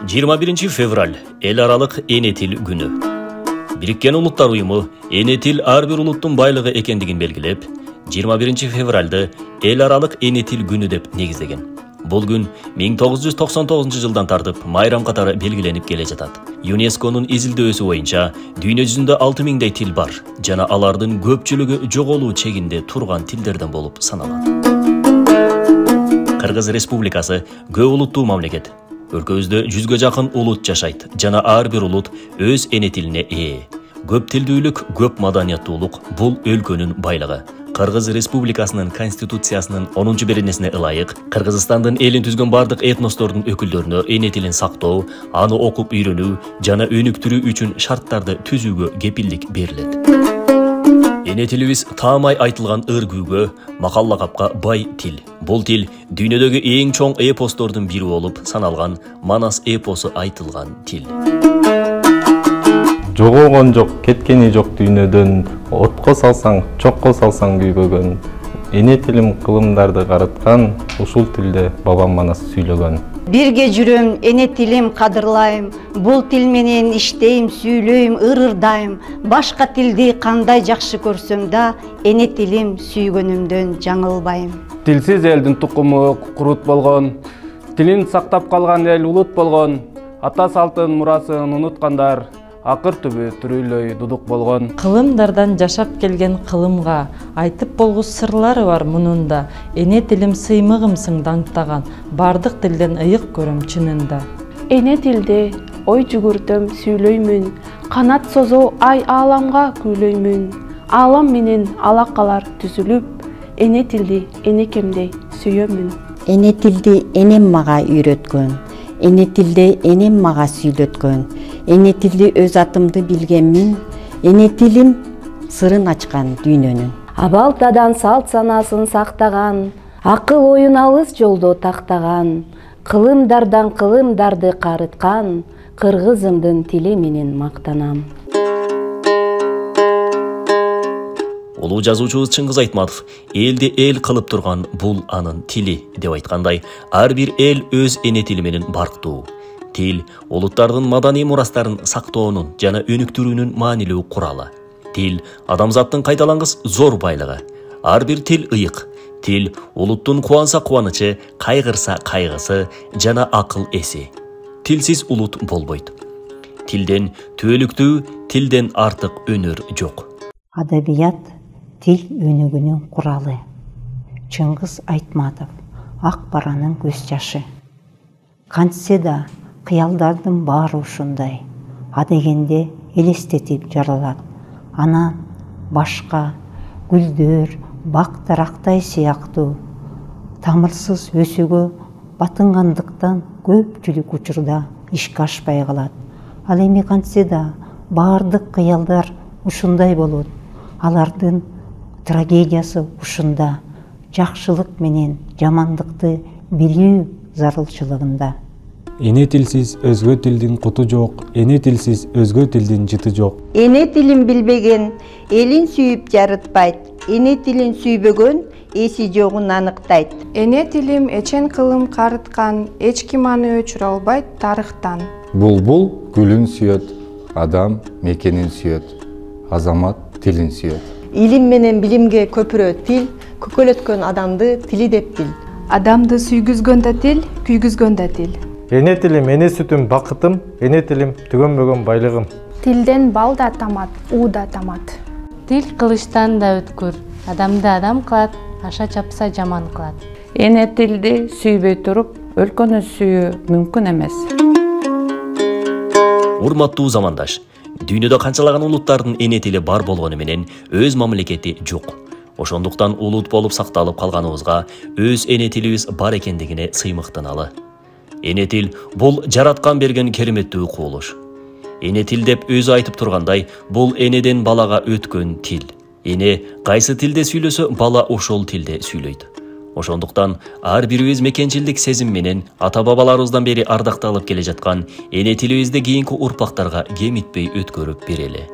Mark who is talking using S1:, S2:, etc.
S1: 21 fevral эл аралык эне тил күнү. Бириккен Улуттар Уюму эне тил ар бир улуттун байлыгы экендигин белгилеп, 21 февралды эл аралык эне тил күнү деп негиздеген. Бул күн 1999 жылдан тартып майрам катары белгиленип келе жатат. ЮНЕСКОнун изилдөөсү боюнча дүйнө жүзүндө 6000 тил бар жана алардын көпчүлүгү жоголуу чегинде турган тилдерден болуп саналат. Кыргыз Республикасы көп улуттуу мамлекет. Өлкөбүздө 100гө жакын улут жашайт жана ар бир улут өз эне тилине ээ. Көп тилдүүлүк, көп маданияттуулук бул өлкөнүн байлыгы. Кыргыз Республикасынын Конституциясынын 10-беренесине ылайык, Кыргызстандын элин түзгөн бардык этностордун өкүлдөрүнө эне тилин сактоо, аны окуп үйрөнүү жана өнүктүрүү үчүн шарттарды түзүүгө кепилдик берилет. Эне тилибиз таамай айтылган ыр күүгө, макал лакапка бай тил. Бул тил дүйнөдөгү эң чоң эпостордун бири болуп саналган Манас эпосу айтылган тил.
S2: Жогогон жок, кеткени жок дүйнөдөн, отко салсаң, чокко салсаң күйбөгөн. Эне тилим кылымдарды карыткан, ушул тилде бабам Манас сүйлөгөн.
S3: Бирге жүрөм, эне тилим кадырлайм, бул тил менен иштейм, сүйлөйм, ырырдайм. Башка тилди кандай жакшы көрсөм да, эне тилим сүйгөнүмдөн жаңылбайм.
S4: Тилсиз элдин тукуму курут болгон, тилин сактап калган эл улут болгон, ата салтын мурасын унуткандар акыр түбү түрүлөй дудук болгон.
S5: Кылымдардан жашап келген кылымга айтып болгус сырлары бар мунунда. Эне тилим сыймыгымсың даңктаган, бардык тилден ыйык көрөм чынында.
S6: Эне тилде ой жүгүртөм, сүйлөймүн, канат созуу ай ааламга күйлөймүн. Аалам менен алакалар түзүлүп, эне тилди энекемдей сүйөмүн.
S7: Эне тилди энем мага үйрөткөн, эне тилде энем мага сүйлөткөн. Эне тилди өз атымды билгенмин, эне тилим сырын ачкан дүйнөнүн.
S6: Абалтадан салт санасын сактаган, акыл оюн алыс жолдо тактаган, кылымдардан кылымдарды карыткан, кыргызымдын тили менен мактанам.
S1: Улуу жазуучубуз Чыңгыз Айтматов элди эл кылып турган бул анын тили деп айткандай, ар бир эл өз эне тили менен барктуу. Тил улуттардын маданий мурастарын сактоонун жана өнүктүрүүнүн маанилүү куралы. Тил адамзаттын кайталангыс зор байлыгы. Ар бир тил ыйык. Тил улуттун кубанса кубанычы, кайгырса кайгысы жана акыл эси. Тилсиз улут болбойт. Тилден түбөлүктүү, тилден артык өнөр жок.
S7: Адабият тил өнүгүүнүн куралы. Чыңгыз Айтматов, ак баранын көз жашы. Кантсе да кыялдардын баары ушундай, адегенде элестетип жаралат. Анан башка гүлдөр, бак дарактай сыяктуу тамырсыз өсүүгө батынгандыктан көпчүлүк учурда ишке ашпай калат. Ал эми кантсе да баардык кыялдар ушундай болот. Алардын трагедиясы ушунда. Жакшылык менен жамандыкты билүү зарылчылыгында.
S8: Эне тилсиз өзгө тилдин куту жок, эне тилсиз өзгө тилдин жыты жок.
S3: Эне тилин билбеген элин сүйүп жарытпайт. Эне тилин сүйбөгөн эси жогун аныктайт.
S9: Эне тилим эчен кылым карыткан, эч ким аны өчүрө албайт тарыхтан.
S2: Булбул гүлүн сүйөт, адам мекенин сүйөт, азамат тилин сүйөт.
S10: Илим менен билимге көпүрө тил, көкөлөткөн адамды тили деп бил.
S9: Адамды сүйгүзгөн да тил, күйгүзгөн да тил.
S11: Эне тилим эне сүтүм бакытым, эне тилим түгөнбөгөн байлыгым.
S9: Тилден бал да тамат, уу да тамат.
S5: Тил кылычтан да өткүр, адамды адам кылат, аша чапса жаман кылат.
S12: Эне тилди сүйбөй туруп, өлкөнү сүйүү мүмкүн эмес.
S1: Урматтуу замандаш, дүйнөдө канчалаган улуттардын эне тили бар болгону менен өз мамлекети жок. Ошондуктан улут болуп сакталып калганыбызга өз эне тилибиз бар экендигине сыймыктаналы. Эне тил бул жараткан берген кереметтүү кубулуш. Эне тил деп өзү айтып тургандай, бул энеден балага өткөн тил. Эне кайсы тилде сүйлөсө, бала ошол тилде сүйлөйт. Ошондуктан ар бирибиз мекенчилдик сезим менен ата-бабаларыбыздан бери ардакталып келе жаткан эне тилибизди кийинки урпактарга кемитпей өткөрүп берели.